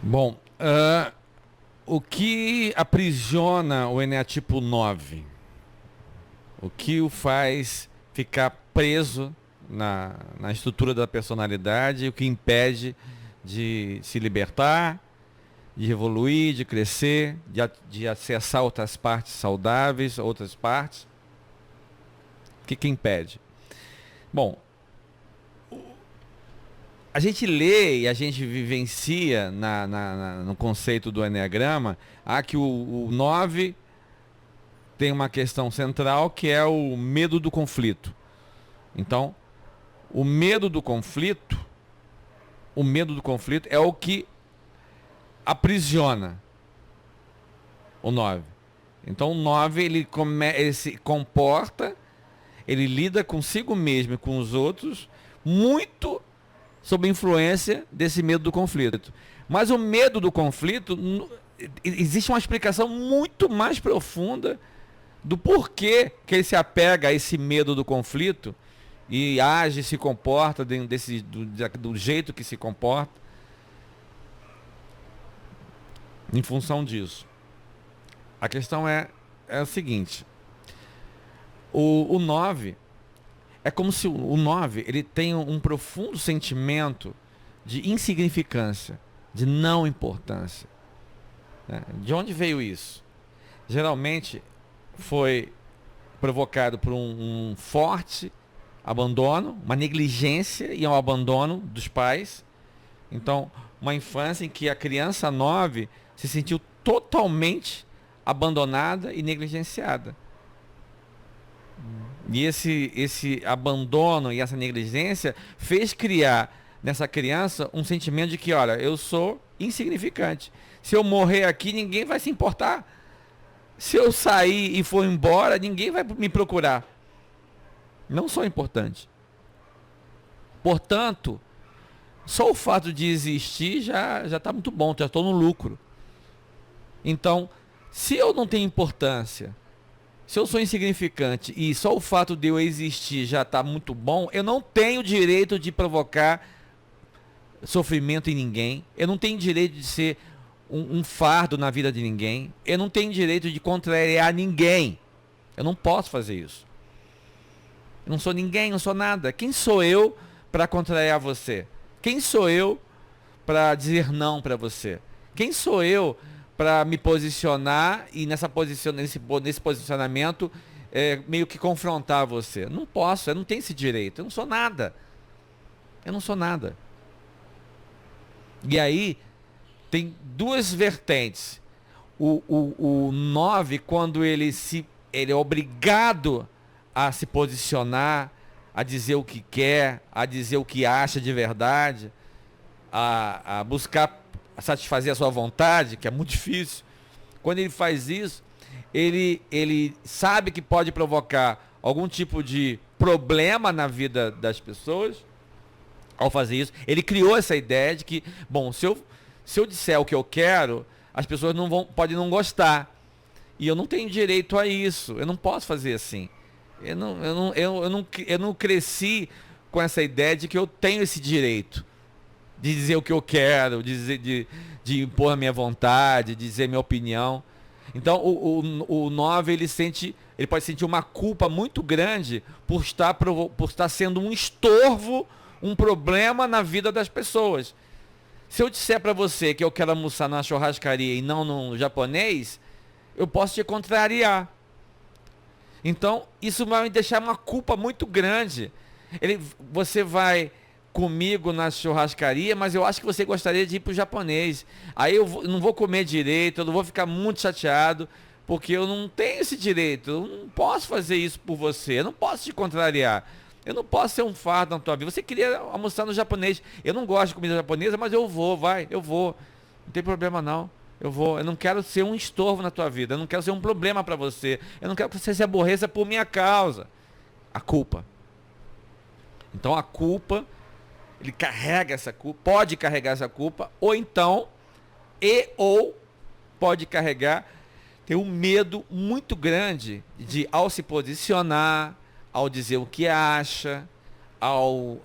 Bom, o que aprisiona o Eneatipo 9? O que o faz ficar preso na estrutura da personalidade? O que impede de se libertar, de evoluir, de crescer, de acessar outras partes saudáveis, outras partes? O que impede? Bom, a gente lê e a gente vivencia no conceito do Eneagrama, que o 9 tem uma questão central que é o medo do conflito. Então, o medo do conflito, é o que aprisiona o 9. Então, o 9 ele se comporta, ele lida consigo mesmo e com os outros muito sob a influência desse medo do conflito. Mas o medo do conflito, existe uma explicação muito mais profunda do porquê que ele se apega a esse medo do conflito e age, se comporta do jeito que se comporta em função disso. A questão é a seguinte: o 9 é como se o 9 ele tem um profundo sentimento de insignificância, de não importância. Né? De onde veio isso? Geralmente foi provocado por um forte abandono, uma negligência e um abandono dos pais. Então, uma infância em que a criança 9 se sentiu totalmente abandonada e negligenciada. E esse abandono e essa negligência fez criar nessa criança um sentimento de que, olha, eu sou insignificante. Se eu morrer aqui, ninguém vai se importar. Se eu sair e for embora, ninguém vai me procurar. Não sou importante. Portanto, só o fato de existir já está muito bom, já estou no lucro. Então, se eu não tenho importância, se eu sou insignificante e só o fato de eu existir já está muito bom, eu não tenho direito de provocar sofrimento em ninguém. Eu não tenho direito de ser um fardo na vida de ninguém. Eu não tenho direito de contrariar ninguém. Eu não posso fazer isso. Eu não sou ninguém, não sou nada. Quem sou eu para contrariar você? Quem sou eu para dizer não para você? Quem sou eu para me posicionar e nesse posicionamento meio que confrontar você? Não posso, eu não tenho esse direito. Eu não sou nada. Eu não sou nada. E aí tem duas vertentes. O 9, quando ele é obrigado a se posicionar, a dizer o que quer, a dizer o que acha de verdade, a buscar satisfazer a sua vontade, que é muito difícil. Quando ele faz isso, ele sabe que pode provocar algum tipo de problema na vida das pessoas ao fazer isso. Ele criou essa ideia de que, bom, se eu disser o que eu quero, as pessoas podem não gostar. E eu não tenho direito a isso. Eu não posso fazer assim. Eu não cresci com essa ideia de que eu tenho esse direito de dizer o que eu quero, de impor a minha vontade, de dizer minha opinião. Então o 9 ele pode sentir uma culpa muito grande por estar sendo um estorvo, um problema na vida das pessoas. Se eu disser para você que eu quero almoçar na churrascaria e não no japonês, eu posso te contrariar. Então, isso vai me deixar uma culpa muito grande. Você vai comigo na churrascaria, mas eu acho que você gostaria de ir para o japonês. Aí eu não vou comer direito, eu não vou ficar muito chateado, porque eu não tenho esse direito. Eu não posso fazer isso por você, eu não posso te contrariar. Eu não posso ser um fardo na tua vida. Você queria almoçar no japonês. Eu não gosto de comida japonesa, mas eu vou, eu vou. Não tem problema não. Eu vou. Eu não quero ser um estorvo na tua vida. Eu não quero ser um problema para você. Eu não quero que você se aborreça por minha causa. A culpa. Então a culpa, ele carrega essa culpa, pode carregar essa culpa, ou então, ou pode carregar, tem um medo muito grande de, ao se posicionar, ao dizer o que acha, ao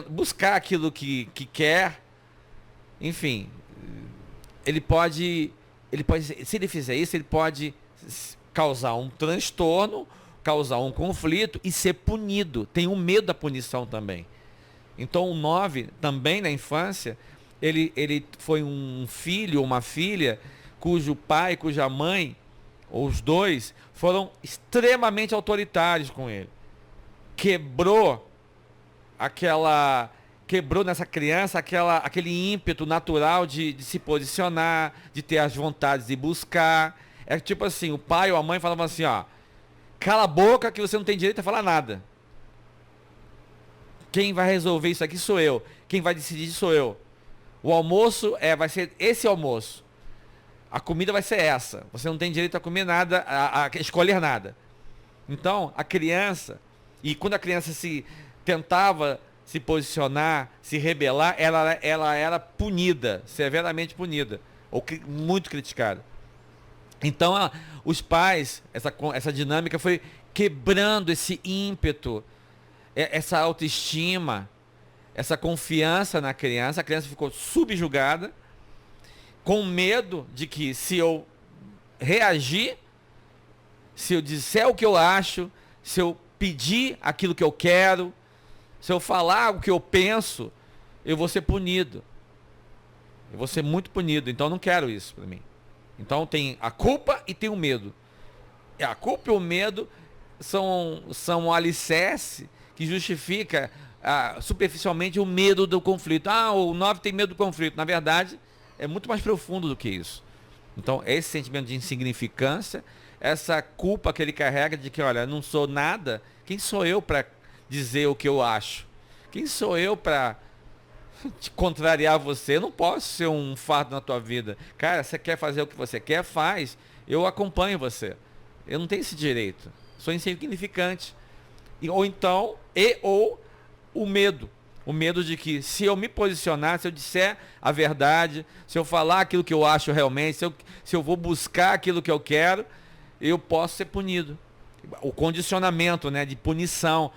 buscar aquilo que quer, enfim, ele pode, se ele fizer isso, ele pode causar um transtorno, causar um conflito e ser punido. Tem um medo da punição também. Então o 9, também na infância, ele foi um filho ou uma filha cujo pai, cuja mãe, ou os dois, foram extremamente autoritários com ele. Quebrou nessa criança aquele ímpeto natural de se posicionar, de ter as vontades de buscar. É tipo assim, o pai ou a mãe falavam assim, ó, cala a boca que você não tem direito a falar nada. Quem vai resolver isso aqui sou eu. Quem vai decidir sou eu. O almoço vai ser esse almoço. A comida vai ser essa. Você não tem direito a comer nada, a escolher nada. Então, a criança, e quando a criança tentava se posicionar, se rebelar, ela era punida, severamente punida, ou muito criticada. Então, os pais, essa dinâmica foi quebrando esse ímpeto, essa autoestima, essa confiança na criança. A criança ficou subjugada, com medo de que se eu reagir, se eu disser o que eu acho, se eu pedir aquilo que eu quero, se eu falar o que eu penso, eu vou ser punido. Eu vou ser muito punido. Então eu não quero isso para mim. Então tem a culpa e tem o medo. A culpa e o medo são um alicerce que justifica superficialmente o medo do conflito. O 9 tem medo do conflito. Na verdade, é muito mais profundo do que isso. Então, esse sentimento de insignificância, essa culpa que ele carrega de que, olha, não sou nada, quem sou eu para dizer o que eu acho? Quem sou eu para te contrariar você? Eu não posso ser um fardo na tua vida. Cara, você quer fazer o que você quer? Faz. Eu acompanho você. Eu não tenho esse direito. Sou insignificante. Ou o medo. O medo de que se eu me posicionar, se eu disser a verdade, se eu falar aquilo que eu acho realmente, se eu vou buscar aquilo que eu quero, eu posso ser punido. O condicionamento, né, de punição.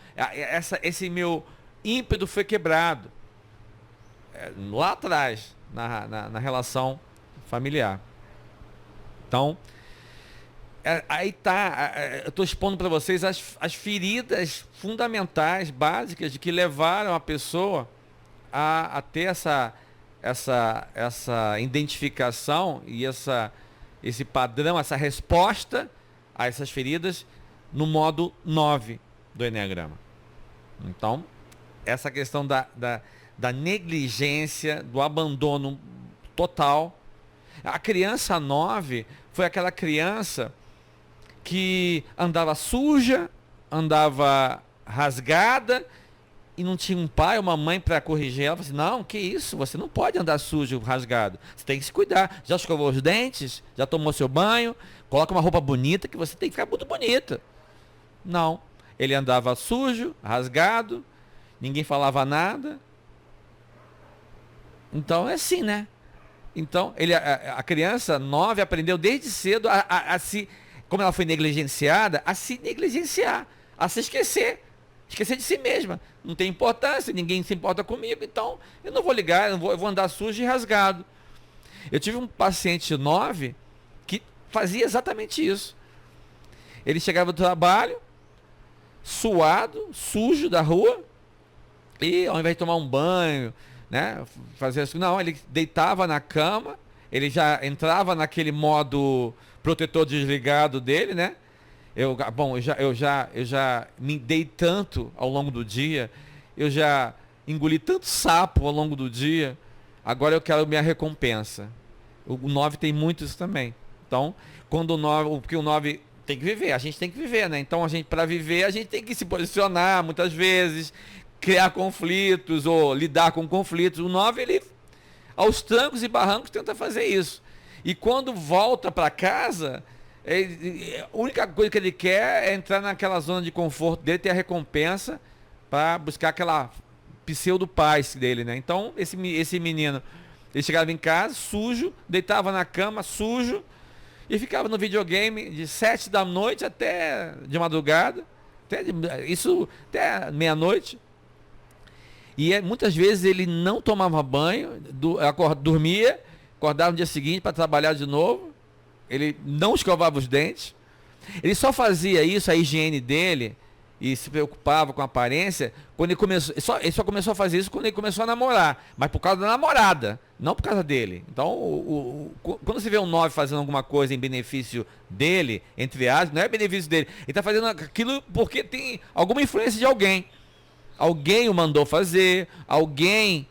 Esse meu ímpeto foi quebrado. Lá atrás, na relação familiar. Então, aí tá, eu estou expondo para vocês as feridas fundamentais, básicas, de que levaram a pessoa a ter essa identificação e esse padrão, essa resposta a essas feridas no modo 9 do Eneagrama. Então, essa questão da negligência, do abandono total. A criança 9 foi aquela criança que andava suja, andava rasgada e não tinha um pai ou uma mãe para corrigir ela. Falei assim, não, que isso, você não pode andar sujo, rasgado. Você tem que se cuidar. Já escovou os dentes? Já tomou seu banho? Coloca uma roupa bonita que você tem que ficar muito bonita. Não. Ele andava sujo, rasgado, ninguém falava nada. Então é assim, né? Então, a criança 9 aprendeu desde cedo a se, como ela foi negligenciada, a se negligenciar, a se esquecer de si mesma. Não tem importância, ninguém se importa comigo, então eu não vou ligar, eu vou andar sujo e rasgado. Eu tive um paciente 9 que fazia exatamente isso. Ele chegava do trabalho, suado, sujo da rua, e ao invés de tomar um banho, né, fazer assim, não, ele deitava na cama, ele já entrava naquele modo protetor desligado dele, né? Eu já me dei tanto ao longo do dia, eu já engoli tanto sapo ao longo do dia, agora eu quero minha recompensa. O 9 tem muito isso também. Então, porque o 9 tem que viver, a gente tem que viver, né? Então, para viver, a gente tem que se posicionar muitas vezes, criar conflitos ou lidar com conflitos. O 9, ele, aos trancos e barrancos, tenta fazer isso. E quando volta para casa, a única coisa que ele quer é entrar naquela zona de conforto dele, ter a recompensa para buscar aquela pseudo-paz dele, né? Então, esse menino, ele chegava em casa, sujo, deitava na cama, sujo, e ficava no videogame de 7 da noite até de madrugada, até meia-noite. E muitas vezes ele não tomava banho, dormia, acordava no dia seguinte para trabalhar de novo. Ele não escovava os dentes. Ele só fazia isso, a higiene dele, e se preocupava com a aparência, quando ele começou. Ele só começou a fazer isso quando ele começou a namorar. Mas por causa da namorada, não por causa dele. Então, quando você vê um 9 fazendo alguma coisa em benefício dele, entre aspas, não é benefício dele. Ele está fazendo aquilo porque tem alguma influência de alguém. Alguém o mandou fazer, alguém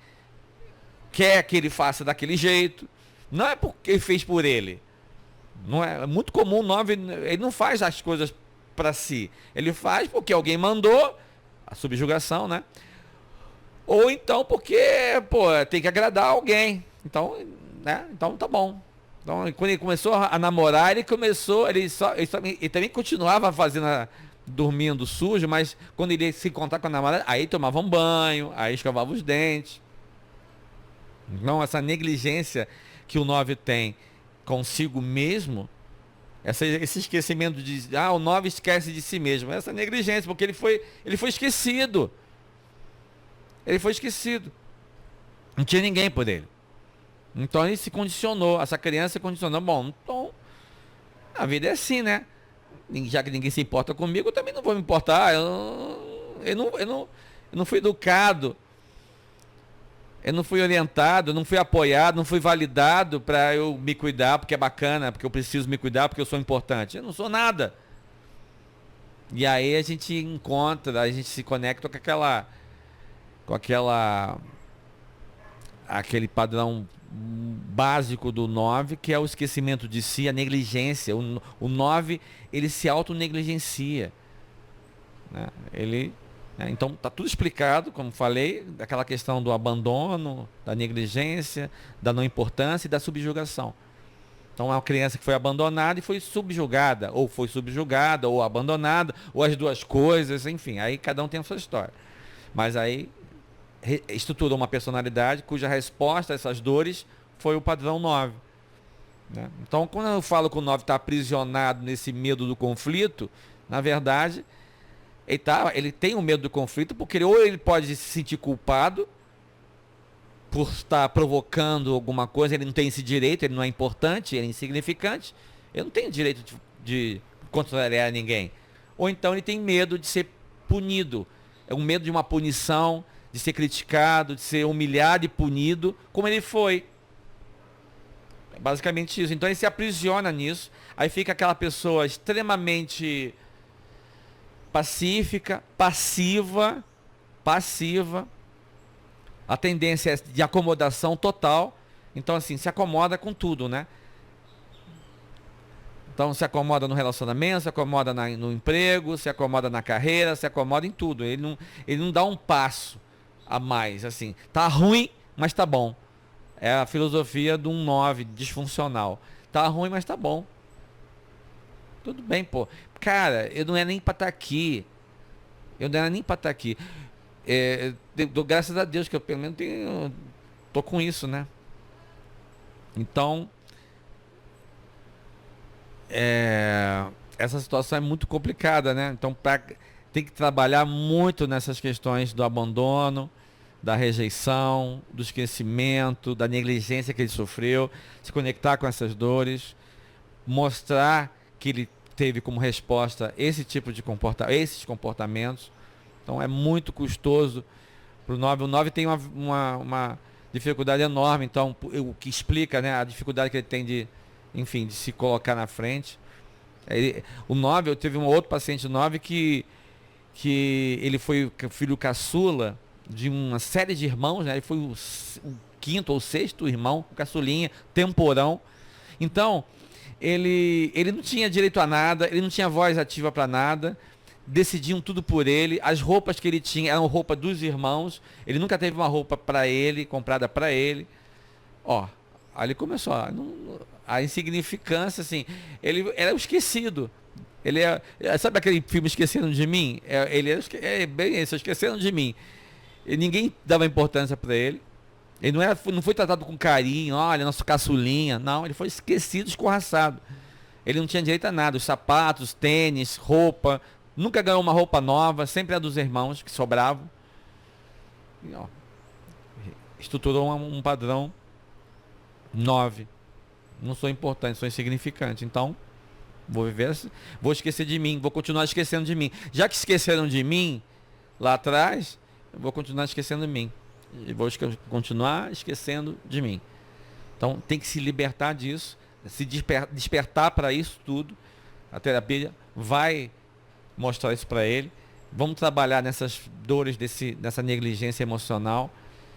quer que ele faça daquele jeito. Não é porque ele fez por ele. Não é muito comum o 9, ele não faz as coisas para si. Ele faz porque alguém mandou, a subjugação, né? Ou então porque, pô, tem que agradar alguém. Então, né? Então tá bom. Então, quando ele começou a namorar, ele também continuava fazendo, dormindo sujo, mas quando ele ia se encontrar com a namorada, aí tomava um banho, aí escovava os dentes. Então, essa negligência que o 9 tem consigo mesmo, esse esquecimento de, o 9 esquece de si mesmo, essa negligência, porque ele foi esquecido. Ele foi esquecido. Não tinha ninguém por ele. Então ele se condicionou, essa criança se condicionou. Bom, então a vida é assim, né? Já que ninguém se importa comigo, eu também não vou me importar. Eu não fui educado, eu não fui orientado, não fui apoiado, não fui validado para eu me cuidar, porque é bacana, porque eu preciso me cuidar, porque eu sou importante. Eu não sou nada. E aí a gente se conecta aquele padrão básico do 9, que é o esquecimento de si, a negligência. O 9, ele se autonegligencia, né? Então está tudo explicado, como falei, daquela questão do abandono, da negligência, da não importância e da subjugação. Então é uma criança que foi abandonada e foi subjugada, ou abandonada, ou as duas coisas, enfim, aí cada um tem a sua história. Mas aí estruturou uma personalidade cuja resposta a essas dores foi o padrão 9. Né? Então, quando eu falo que o 9 está aprisionado nesse medo do conflito, na verdade, ele tem um medo do conflito porque ou ele pode se sentir culpado por estar provocando alguma coisa, ele não tem esse direito, ele não é importante, ele é insignificante, ele não tem direito de contrariar ninguém. Ou então ele tem medo de ser punido, é um medo de uma punição, de ser criticado, de ser humilhado e punido, como ele foi. É basicamente isso. Então ele se aprisiona nisso, aí fica aquela pessoa extremamente pacífica, passiva, a tendência é de acomodação total, então assim, se acomoda com tudo, né? Então se acomoda no relacionamento, se acomoda no emprego, se acomoda na carreira, se acomoda em tudo, ele não dá um passo a mais, assim, tá ruim, mas tá bom. É a filosofia de um 9 disfuncional. Tá ruim, mas tá bom. Tudo bem, pô. Cara, eu não era nem pra estar aqui. Graças a Deus que eu pelo menos tô com isso, né? Então, essa situação é muito complicada, né? Então, tem que trabalhar muito nessas questões do abandono, da rejeição, do esquecimento, da negligência que ele sofreu, se conectar com essas dores, mostrar que ele teve como resposta esses comportamentos. Então é muito custoso para o 9. O 9 tem uma dificuldade enorme, então o que explica, né, a dificuldade que ele tem de se colocar na frente. O 9, eu tive um outro paciente 9 que ele foi o filho caçula de uma série de irmãos, né? Ele foi o quinto ou sexto irmão, o caçulinha, temporão. Então, ele não tinha direito a nada, ele não tinha voz ativa para nada, decidiam tudo por ele, as roupas que ele tinha eram roupa dos irmãos, ele nunca teve uma roupa para ele, comprada para ele. Aí ele começou a insignificância, assim, ele era o esquecido. Sabe aquele filme Esquecendo de Mim? Ele é bem isso, Esquecendo de Mim. E ninguém dava importância para ele. Ele não foi tratado com carinho, olha, nosso caçulinha. Não, ele foi esquecido, escorraçado. Ele não tinha direito a nada. Os sapatos, tênis, roupa. Nunca ganhou uma roupa nova, sempre a dos irmãos que sobravam. estruturou um padrão 9. Não sou importante, sou insignificante. Então, vou viver, vou esquecer de mim, vou continuar esquecendo de mim. Já que esqueceram de mim lá atrás, eu vou continuar esquecendo de mim. E vou continuar esquecendo de mim. Então, tem que se libertar disso, se despertar para isso tudo. A terapia vai mostrar isso para ele. Vamos trabalhar nessas dores, nessa negligência emocional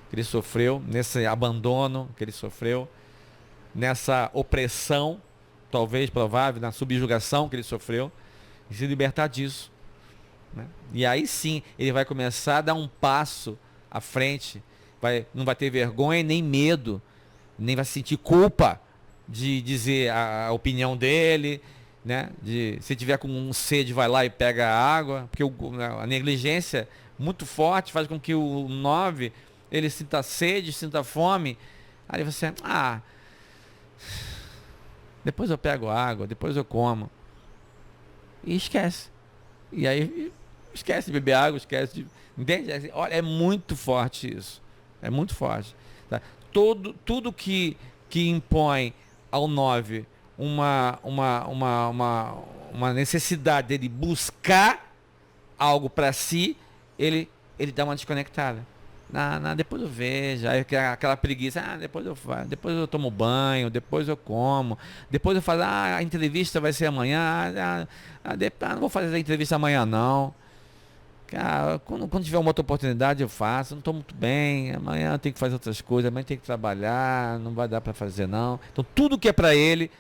que ele sofreu, nesse abandono que ele sofreu, nessa opressão, talvez provável, na subjugação que ele sofreu, e se libertar disso, né? E aí sim, ele vai começar a dar um passo à frente, não vai ter vergonha nem medo, nem vai sentir culpa de dizer a opinião dele, né? Se tiver com sede, vai lá e pega a água, porque a negligência muito forte faz com que o 9 ele sinta sede, sinta fome. Aí você, depois eu pego água, depois eu como. E esquece. E aí esquece de beber água, esquece de... Entende? Olha, é muito forte isso. É muito forte. Tá? Tudo que impõe ao 9 uma necessidade dele buscar algo para si, ele dá uma desconectada. Depois eu vejo, aí aquela preguiça, depois eu tomo banho, depois eu como, depois eu faço, a entrevista vai ser amanhã, não vou fazer a entrevista amanhã não. Cara, quando tiver uma outra oportunidade eu faço, não estou muito bem, amanhã eu tenho que fazer outras coisas, amanhã tenho que trabalhar, não vai dar para fazer não. Então tudo que é para ele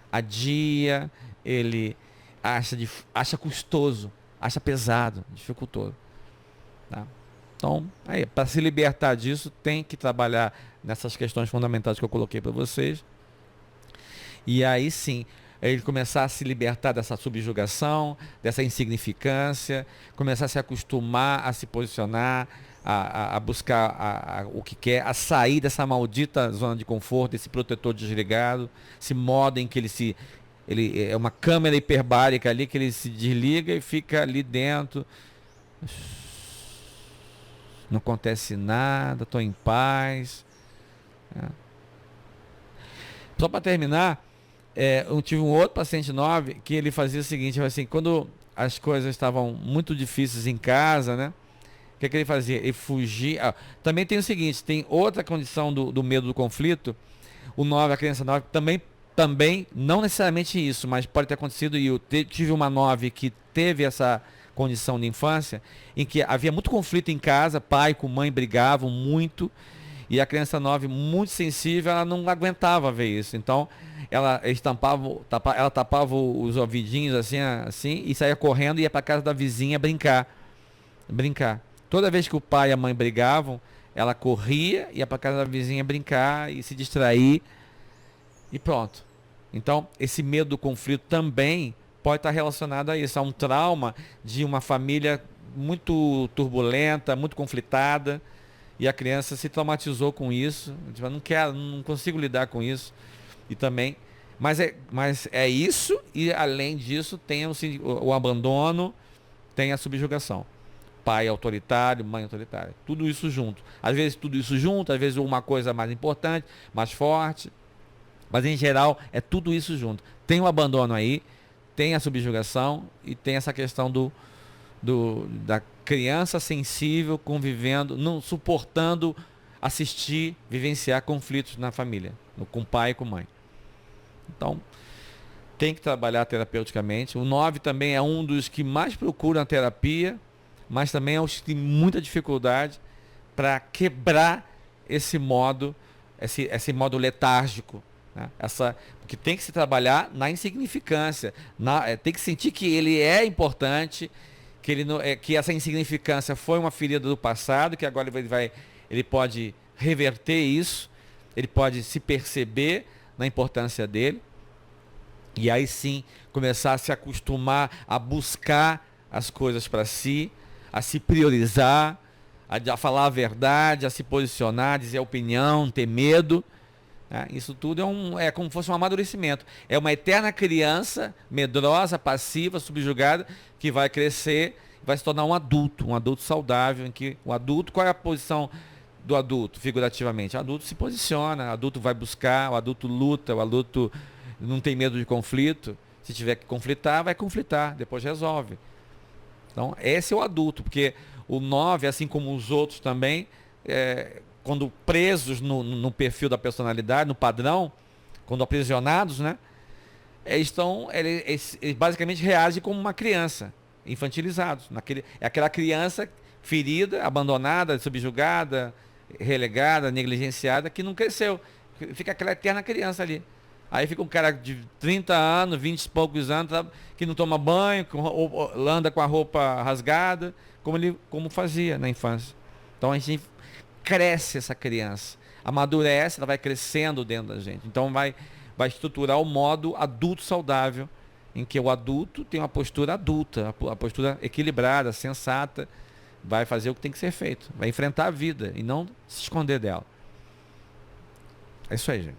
adia, ele acha custoso, acha pesado, dificultoso. Tá? Então, para se libertar disso, tem que trabalhar nessas questões fundamentais que eu coloquei para vocês. E aí sim, ele começar a se libertar dessa subjugação, dessa insignificância, começar a se acostumar a se posicionar, a buscar o que quer, a sair dessa maldita zona de conforto, esse protetor desligado, esse modo em que ele é uma câmera hiperbárica ali, que ele se desliga e fica ali dentro. Não acontece nada, estou em paz. Só para terminar, eu tive um outro paciente 9 que ele fazia o seguinte, assim, quando as coisas estavam muito difíceis em casa, né? O que ele fazia? Ele fugia. Também tem o seguinte, tem outra condição do medo do conflito. O 9, a criança 9, também, não necessariamente isso, mas pode ter acontecido, e eu tive uma 9 que teve essa condição de infância, em que havia muito conflito em casa, pai com mãe brigavam muito, e a criança 9, muito sensível, ela não aguentava ver isso. Então, ela tapava os ouvidinhos assim, e saía correndo e ia para casa da vizinha brincar. Toda vez que o pai e a mãe brigavam, ela corria, ia para casa da vizinha brincar e se distrair, e pronto. Então, esse medo do conflito também pode estar relacionado a isso, a um trauma de uma família muito turbulenta, muito conflitada, e a criança se traumatizou com isso, tipo, não consigo lidar com isso, e também, mas é isso, e além disso tem o abandono, tem a subjugação, pai autoritário, mãe autoritária, tudo isso junto, às vezes tudo isso junto, às vezes uma coisa mais importante, mais forte, mas em geral é tudo isso junto, tem o abandono aí, tem a subjugação e tem essa questão da criança sensível convivendo, não suportando assistir, vivenciar conflitos na família, com pai e com mãe. Então, tem que trabalhar terapeuticamente. O 9 também é um dos que mais procuram a terapia, mas também é os que tem muita dificuldade para quebrar esse modo letárgico. Né? Porque tem que se trabalhar na insignificância, tem que sentir que ele é importante, que essa insignificância foi uma ferida do passado, que agora ele pode reverter isso, ele pode se perceber na importância dele, e aí sim começar a se acostumar a buscar as coisas para si, a se priorizar, a falar a verdade, a se posicionar, dizer a opinião, ter medo. Isso tudo é como se fosse um amadurecimento. É uma eterna criança, medrosa, passiva, subjugada, que vai crescer, vai se tornar um adulto saudável, em que o adulto, qual é a posição do adulto, figurativamente? O adulto se posiciona, o adulto vai buscar, o adulto luta, o adulto não tem medo de conflito. Se tiver que conflitar, vai conflitar, depois resolve. Então, esse é o adulto, porque o 9, assim como os outros também, quando presos no perfil da personalidade, no padrão, quando aprisionados, né? Eles basicamente reagem como uma criança, infantilizados. É aquela criança ferida, abandonada, subjugada, relegada, negligenciada, que não cresceu. Fica aquela eterna criança ali. Aí fica um cara de 30 anos, 20 e poucos anos, que não toma banho, anda com a roupa rasgada, como fazia na infância. Então a gente cresce essa criança, amadurece, ela vai crescendo dentro da gente. Então vai estruturar o modo adulto saudável, em que o adulto tem uma postura adulta, a postura equilibrada, sensata, vai fazer o que tem que ser feito, vai enfrentar a vida e não se esconder dela. É isso aí, gente.